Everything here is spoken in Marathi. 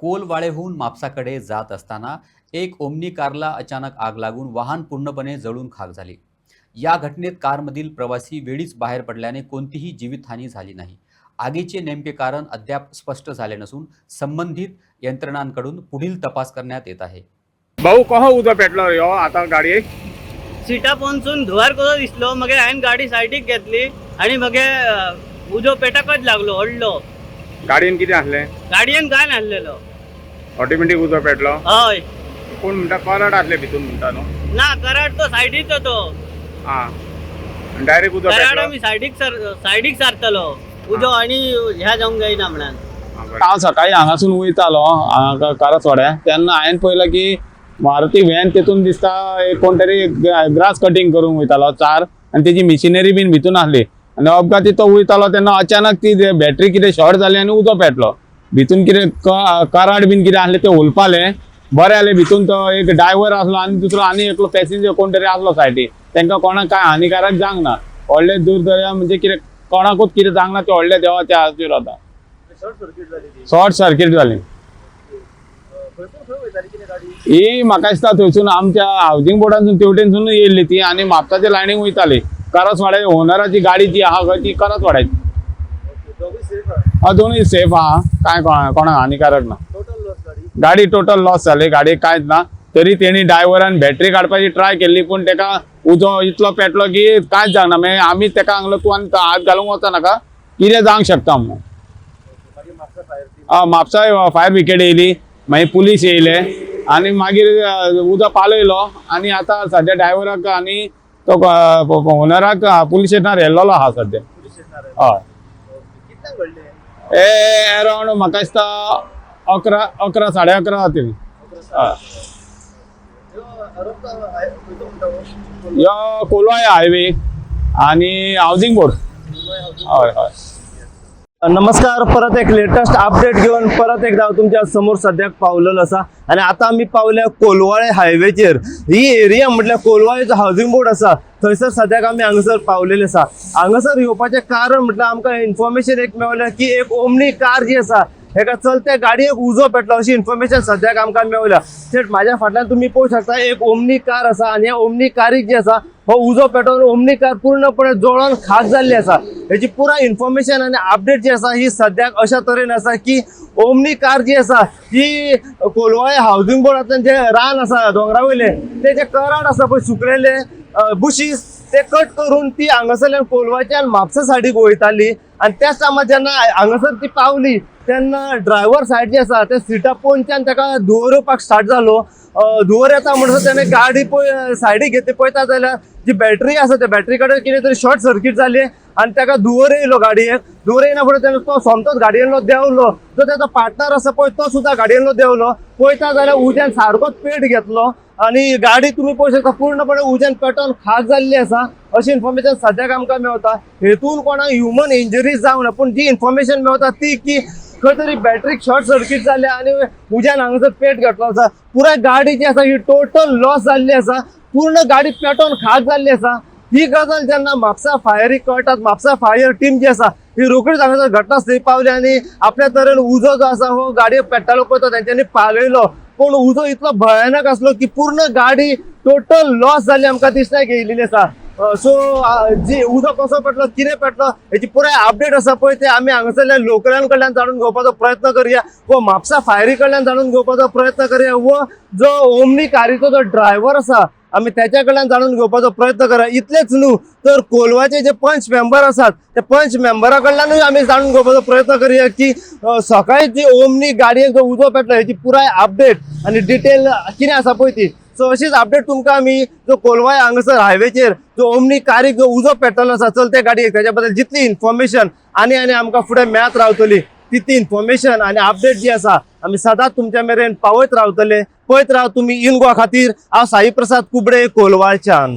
कोलवाळेहून म्हापसाकडे जात असताना एक ओमनी कारला अचानक आग लागून वाहन पूर्णपणे जळून खाक झाले। या घटनेत कारमधील प्रवासी वेळीच बाहेर पडल्याने कोणतीही जीवितहानी झाली नाही। आगीचे नेमके कारण अद्याप स्पष्ट झाले नसून संबंधित यंत्रणांकडून पुढील तपास करण्यात येत आहे। भाऊ कहो उदो पेटलो ह्यो आता गाडयेक सीटा पोंचून धुवार कसो दिसलो मगे हांवें गाडी सायडीक घेतली आणि मगे उजो पेटकच लागलो ओडलो। गाडयेन कितें आसलें? गाडयेन काय नासलेलो। ऑटोमॅटिक उदो पेटलो? हय। कोण म्हणटा करंट आसले भितून म्हणटा न्हू? ना कराड तो सायडीच तो। हां डायरेक्ट उदो कराड पेटलो? आमी सायडीक सारतलो उजो आणि ह्या जावंक जायना म्हणून। हांव सकाळी हांगासून वयतालो हांगा कारसवाड्या तेन्ना हांवें पळयलें की मारुती व्हॅन तेतून दिसता कोण तरी ग्रास कटिंग करूंक वयतालो चार आनी तेजी मिशिनरी बीन भितून आसली आनी अपघाती तो वयतालो तेन्ना अचानक ती बॅटरी कितें शॉर्ट जाली आनी उदो पेटलो। भितून कितें कराड बीन कितें आसलें तें उलपालें बरें जालें। भितून तो एक ड्रायव्हर आसलो आनी दुसरो आनी एकलो पॅसेंजर कोण तरी आसलो सायडीक तांकां कोणाक काय हानिकारक जावंक ना। व्हडले दुर्दैव म्हणजे कितें कोणाकूच कितें जावंक ना ते व्हडले देवाच्या हाचेर वता। शॉर्ट सर्किट जाली ही म्हाका दिसता थंयसून आमच्या हावजिंग बोर्डासून तेवटेनसून येयल्ली ती आनी म्हापसाच्या लायनीक वयताली। करसवाडे ओनराची गाडी जी आहा खंय ती करसवाड्याची। दोनूय सेफ आहा काय कोणाक हानिकारक ना। गाडी टोटल लॉस जाली गाडयेक कांयच ना। तरी तेणी ड्रायव्हरान बॅटरी काडपाची ट्राय केल्ली पूण तेका उजो इतलो पेटलो की कांयच जावंक ना। मागीर आमी तेका सांगलो तूं आनी हात घालूंक वचनाका कितें जावंक शकता म्हणून। म्हापसा फायर ब्रिगेड येयली मागीर पुलीस येयले आनी मागीर उदो पालयलो आनी आतां सद्या ड्रायव्हराक आनी तो ओनराक पुलीस स्टेशनार व्हेल्लेलो आहा सद्या। हय अरावंड म्हाका दिसता 11 साडे 11 जातली। यो कोलवाळे हायवे आणि हावजिंग बोर्ड। हय हय। नमस्कार, परत एक लेटेस्ट अपडेट घेऊन परत एकदा तुमच्या समोर सध्या पावलेलो असा आणि आता आम्ही पावल्या कोलवाळे हायवेचेर। ही एरिया म्हटल्यार कोलवाळेचो हावजिंग बोर्ड असा थंयसर सद्याक आमी हांगासर पावलेले असा। हांगासर येवपाचें कारण म्हटल्यार आमकां इन्फॉर्मेशन एक मेळ्ळें की एक ओमनी कार जी आसा हेका चलत्या गाडयेक उजो पेटलो अशी इन्फॉर्मेशन सद्याक आमकां मेळ्ळ्या। थेट म्हाज्या फाटल्यान तुम्ही पळोवंक शकता एक ओमनी कार आसा आनी ह्या ओमनी कारीक जी आसा हो उजो पेटोवन ओमनी कार पूर्णपणे जळोन खाक जाल्ली आसा। हेची पुरा इन्फॉर्मेशन आनी अपडेट जी आसा ही सद्याक अशा तरेन आसा की ओमनी कार जी आसा ही कोलवाळे हावजिंग बोर्डांतल्यान जे रान आसा दोंगरा वयले ते जे कराड आसा पळय सुकलेले बुशीस ते कट करून ती हांगासरल्यान कोलवाच्यान म्हापसा सायडीक वयताली आनी त्याच टायमार जेन्ना हांगासर ती पावली तेन्ना ड्रायव्हर सायड जी आसा ते सिटा पोंच्यान ताका धुंवर येवपाक स्टार्ट जालो। धुंवर येता म्हणसर त्याने गाडी सायडीक घेतली पळयता जाल्यार जी बॅटरी आसा त्या बॅटरी कडेन कितें तरी शॉर्ट सर्किट जाली आनी ताका धुंवर येयलो गाडयेक। धुंवर येयना फुडें ताणें तो सोमतोच गाडयेंतलो देंवलो। जो ताचो पार्टनर आसा पळय तो सुद्दां गाडयेंतलो देंवलो। पळयता जाल्यार उज्यान सारकोच पेट घेतलो आनी गाडी तुमी पळोवंक शकता पूर्णपणे उज्यान पेटोवन खाक जाल्ली आसा अशी इन्फॉर्मेशन सद्याक आमकां मेळटा। हेतून कोणाक ह्युमन इंजरीज जावंक ना पूण जी इन्फॉर्मेशन मेळटा ती की खंय तरी बॅटरीक शॉर्ट सर्किट जाले आनी उज्यान हांगासर पेट घेतलो आसा। पुराय गाडी जी आसा ही टोटल लॉस जाल्ली आसा। पूर्ण गाडी पेटोवन खाक जाल्ली आसा। ही गजाल जेन्ना म्हापसा फायरीक कळटात म्हापसा फायर टीम जी आसा ही रोखडीच हांगासर घटनास्थळी पावली आनी आपल्या तरेन उजो जो आसा हो गाडये पेट्टालो पळय तो तेंच्यांनी पालयलो। पूण उजो इतलो भयानक आसलो की पूर्ण गाडी टोटल लॉस जाल्ली आमकां दिसता गेल्ली आसा। सो जी उदो कसो पेटलो कितें पेटलो हेची पुराय अपडेट आसा पळय ते आमी हांगासरल्या लोकलां कडल्यान जाणून घेवपाचो प्रयत्न करया व म्हापसा फायरी कडल्यान जाणून घेवपाचो प्रयत्न करया व जो ओमनी कारीचो जो ड्रायव्हर आसा आमी त्याच्या कडल्यान जाणून घेवपाचो प्रयत्न करया। इतलेच न्हू तर कोलवाचे जे पंच मेंबर आसात ते पंच मेंबरा कडल्यानूय आमी जाणून घेवपाचो प्रयत्न करया की सकाळी जी ओमनी गाडयेक जो उजो पेटलो हेची पुराय अपडेट आनी डिटेल कितें आसा पळय ती। सो अशीच अपडेट तुमकां आमी जो कोलवाळे हांगासर हायवेचेर जो ओमनी कारीक जो उजो पेटलो आसा चलते गाडयेक तेच्या बद्दल जितली इन्फॉर्मेशन आनी आमकां फुडें मेळत रावतली तितली इन्फॉर्मेशन आनी अपडेट जी आसा आमी सदांच तुमच्या मेरेन पावयत रावतले। पळयत राव तुमी इन गोवा खातीर हांव साई प्रसाद कुबडे कोलवाळच्यान।